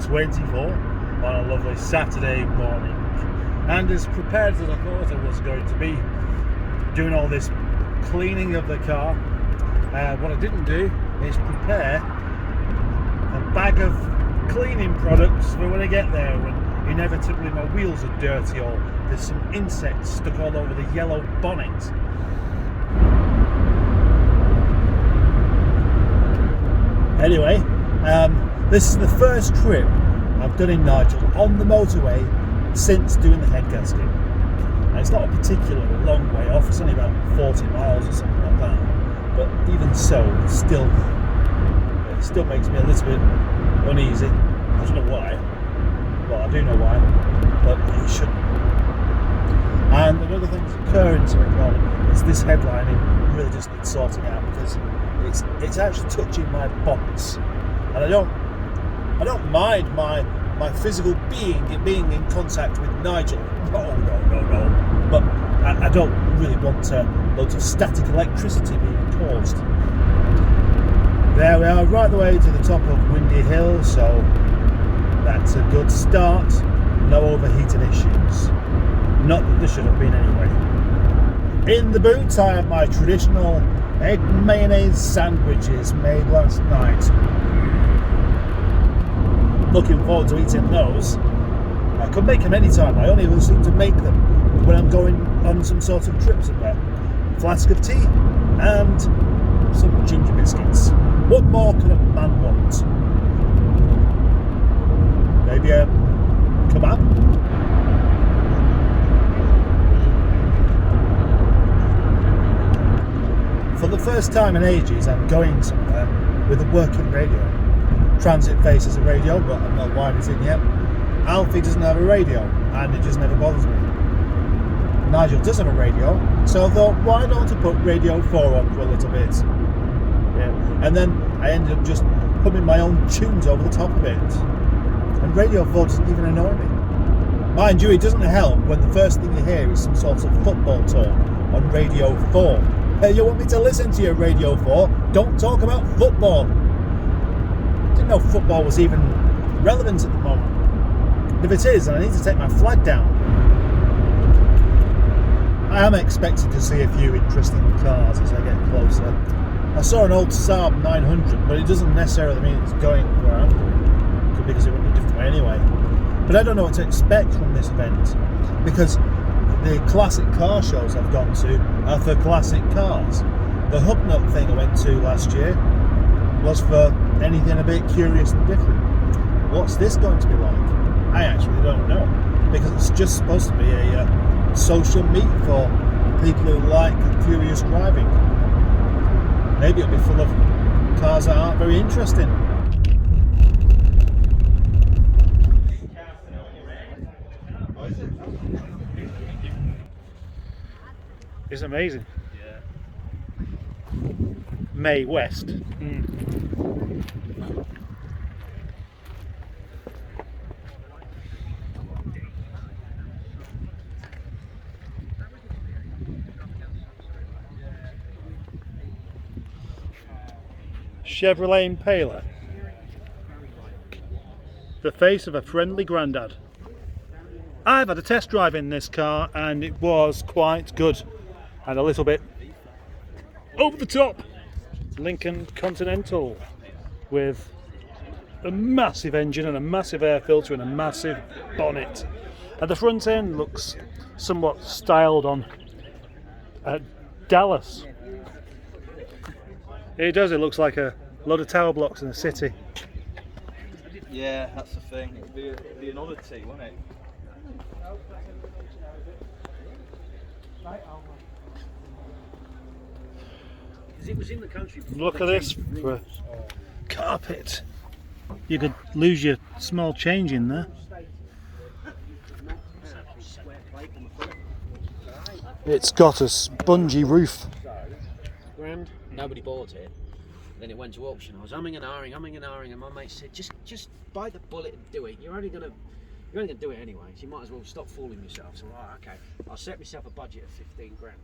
24 on a lovely Saturday morning, and as prepared as I thought I was going to be, doing all this cleaning of the car. What I didn't do is prepare a bag of cleaning products for when I get there, when inevitably my wheels are dirty or there's some insects stuck all over the yellow bonnet. Anyway, this is the first trip I've done in Nigel on the motorway since doing the head gasket. And it's not a particularly long way off, it's only about 40 miles or something like that. But even so, it still makes me a little bit uneasy. I don't know why. Well, I do know why, but it shouldn't. And another thing that's occurring to me at the moment is this headlining really just needs sorting out, because it's actually touching my bonds, and I don't mind my physical being in contact with Nigel. No. But I don't really want loads of static electricity being caused. There we are, right the way to the top of Windy Hill, so that's a good start. No overheating issues. Not that there should have been anyway. In the boot I have my traditional egg mayonnaise sandwiches made last night. Looking forward to eating those. I could make them anytime, I only ever seem to make them when I'm going on some sort of trip somewhere. A flask of tea and some ginger biscuits. What more could a man want? Maybe a kebab? For the first time in ages, I'm going somewhere with a working radio. Transit faces a radio, but I'm not wired it in yet. Alfie doesn't have a radio, and it just never bothers me. Nigel does have a radio, so I thought, why don't I put Radio 4 on for a little bit? Yeah. And then I ended up just humming my own tunes over the top of it. And Radio 4 doesn't even annoy me. Mind you, it doesn't help when the first thing you hear is some sort of football talk on Radio 4. Hey, you want me to listen to your Radio 4? Don't talk about football. Didn't know football was even relevant at the moment. If it is, then I need to take my flag down. I am expected to see a few interesting cars as I get closer. I saw an old Saab 900, but it doesn't necessarily mean it's going where I'm going. Could be because it went a different way anyway. But I don't know what to expect from this event, because the classic car shows I've gone to are for classic cars. The Hubnut thing I went to last year was for anything a bit curious and different. What's this going to be like? I actually don't know, because it's just supposed to be a social meet for people who like curious driving. Maybe it'll be full of cars that aren't very interesting. It's amazing. Yeah. May West. Chevrolet Impala. The face of a friendly grandad. I've had a test drive in this car and it was quite good. And a little bit over the top. Lincoln Continental with a massive engine and a massive air filter and a massive bonnet. And the front end looks somewhat styled on Dallas. It does, it looks like a load of tower blocks in a city. Yeah, that's the thing. It'd be an oddity, wouldn't it? It was in the country. Look at this for carpet. You could lose your small change in there. It's got a spongy roof. Grand. Nobody bought it. Then it went to auction. I was umming and ahhing, and my mate said, just bite the bullet and do it. You're only gonna do it anyway, so you might as well stop fooling yourself. So right, okay. I'll set myself a budget of 15 grand.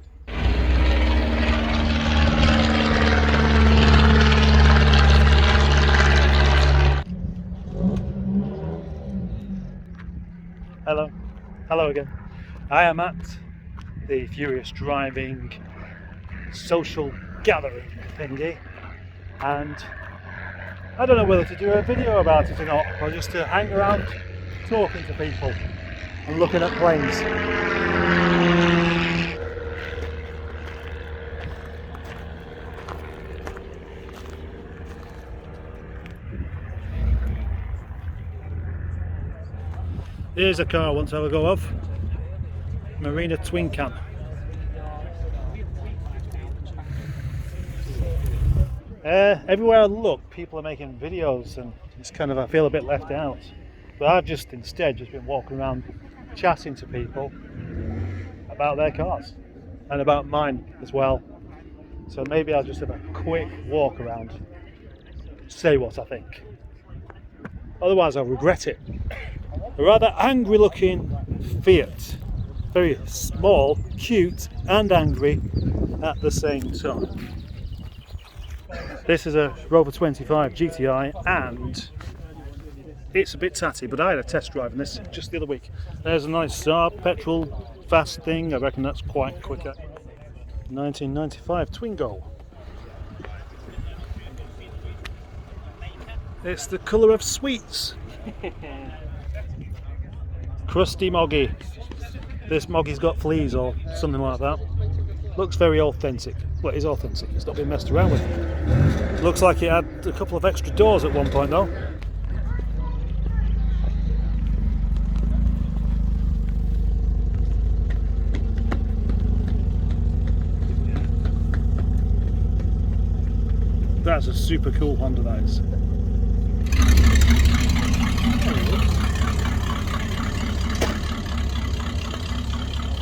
Hello. Hello again. I am at the Furious Driving social gathering thingy, and I don't know whether to do a video about it or not, or just to hang around talking to people and looking at planes. Here's a car I want to have a go of. Marina Twin Cam. Everywhere I look, people are making videos, and it's kind of, I feel a bit left out. But I've instead been walking around chatting to people about their cars and about mine as well. So maybe I'll just have a quick walk around, say what I think. Otherwise I'll regret it. A rather angry looking Fiat. Very small, cute and angry at the same time. This is a Rover 25 GTI and it's a bit tatty, but I had a test drive in this just the other week. There's a nice petrol fast thing, I reckon that's quite quicker. 1995 Twingo. It's the colour of sweets. Crusty Moggy. This Moggy's got fleas or something like that. Looks very authentic. Well, it is authentic, it's not been messed around with. Looks like it had a couple of extra doors at one point though. That's a super cool Honda, that is.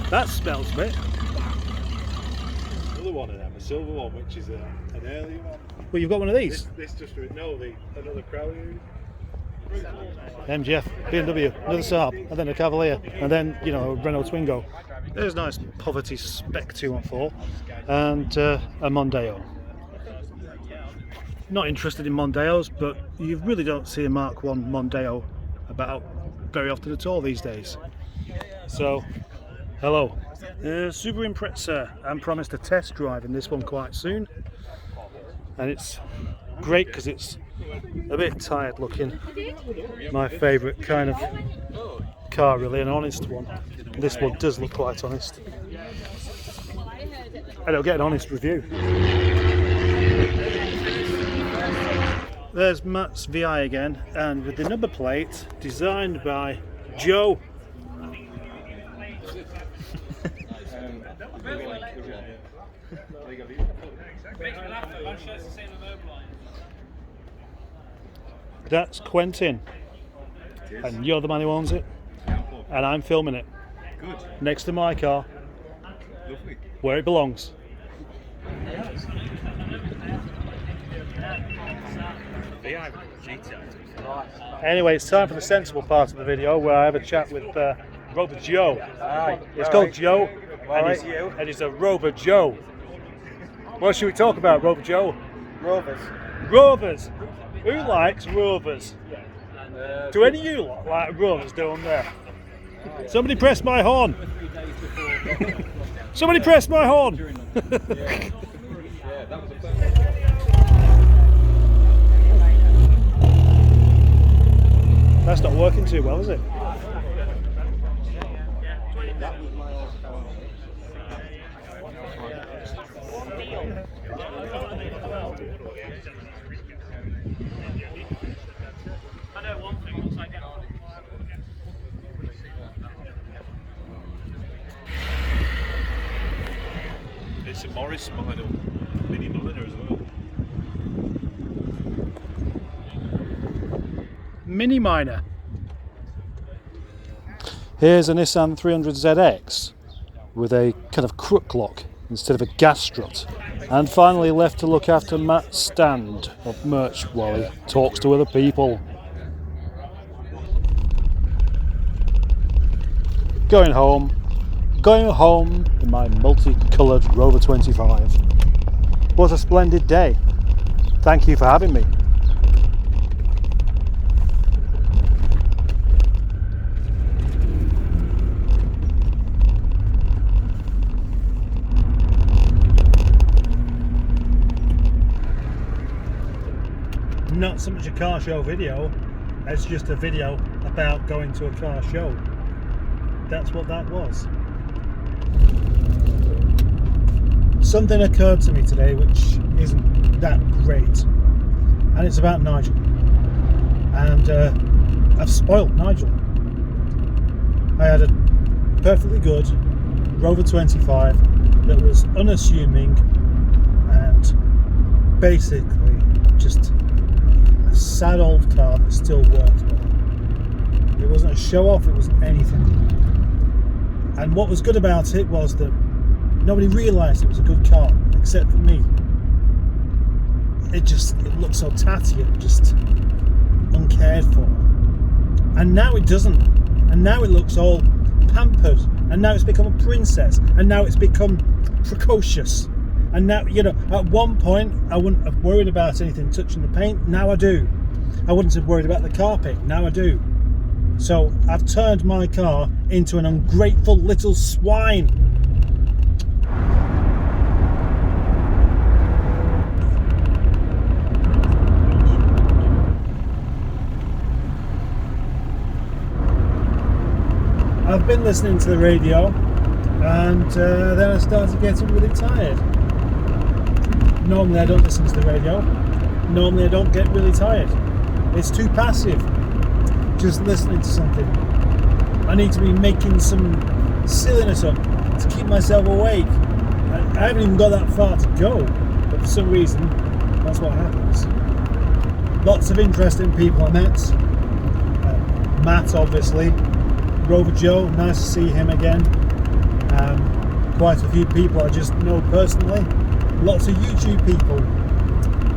That smells a bit. Another one of them, a silver one, which is an earlier one. Well, you've got one of these? This just, no, another Crowley. MGF, BMW, another Saab, and then a Cavalier, and then, you know, a Renault Twingo. There's a nice poverty spec 214, and a Mondeo. Not interested in Mondeos, but you really don't see a Mark 1 Mondeo about very often at all these days. So, hello. Super Impreza. I'm promised a test drive in this one quite soon. And it's great because it's a bit tired looking. My favourite kind of car, really, an honest one. This one does look quite honest. And it'll get an honest review. There's Matt's VI again, and with the number plate designed by Joe. That's Quentin, and you're the man who owns it, and I'm filming it. Good. Next to my car, Lovely. where it belongs. Anyway, it's time for the sensible part of the video where I have a chat with Rover Joe. It's called Joe, and he's a Rover Joe. What should we talk about, Rover Joe? Rovers. Rovers. Who likes Rovers? Do any of you like Rovers down there? Somebody press my horn. Somebody press my horn. That's not working too well, is it? It's a Motorist model, mini monitor as well. Mini Miner. Here's a Nissan 300ZX with a kind of crook lock instead of a gas strut. And finally left to look after Matt's stand of merch while he talks to other people. Going home in my multicoloured Rover 25. What a splendid day. Thank you for having me. not so much a car show video as just a video about going to a car show. That's what that was. Something occurred to me today which isn't that great, and it's about Nigel. And I've spoilt Nigel. I had a perfectly good Rover 25 that was unassuming and basically just a sad old car that still worked well. It wasn't a show off, it wasn't anything. And what was good about it was that nobody realised it was a good car except for me. It looked so tatty and just uncared for. And now it doesn't. And now it looks all pampered. And now it's become a princess. And now it's become precocious. And now, you know, at one point I wouldn't have worried about anything touching the paint. Now I do. I wouldn't have worried about the carpet. Now I do. So I've turned my car into an ungrateful little swine. I've been listening to the radio, and then I started getting really tired. Normally I don't listen to the radio. Normally I don't get really tired. It's too passive, just listening to something. I need to be making some silliness up to keep myself awake. I haven't even got that far to go, but for some reason, that's what happens. Lots of interesting people I met. Matt, obviously. Rover Joe, nice to see him again. Quite a few people I just know personally. Lots of YouTube people.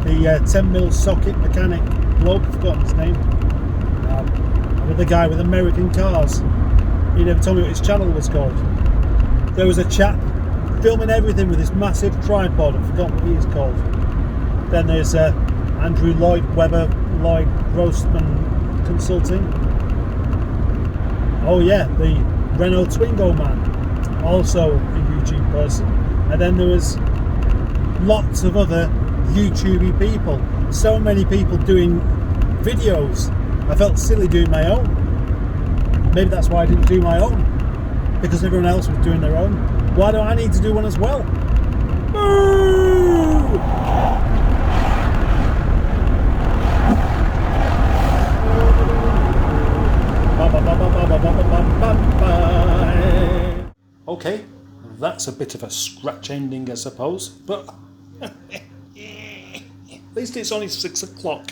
The 10mm socket mechanic bloke, I've forgotten his name. Another guy with American cars. He never told me what his channel was called. There was a chap filming everything with this massive tripod. I forgot what he is called. Then there's Andrew Lloyd Webber, Lloyd Roastman Consulting. Oh yeah, the Renault Twingo man, also a YouTube person. And then there was lots of other YouTubey people. So many people doing videos. I felt silly doing my own. Maybe that's why I didn't do my own, because everyone else was doing their own. Why do I need to do one as well? Boo! Okay, that's a bit of a scratch ending, I suppose, but at least it's only 6 o'clock.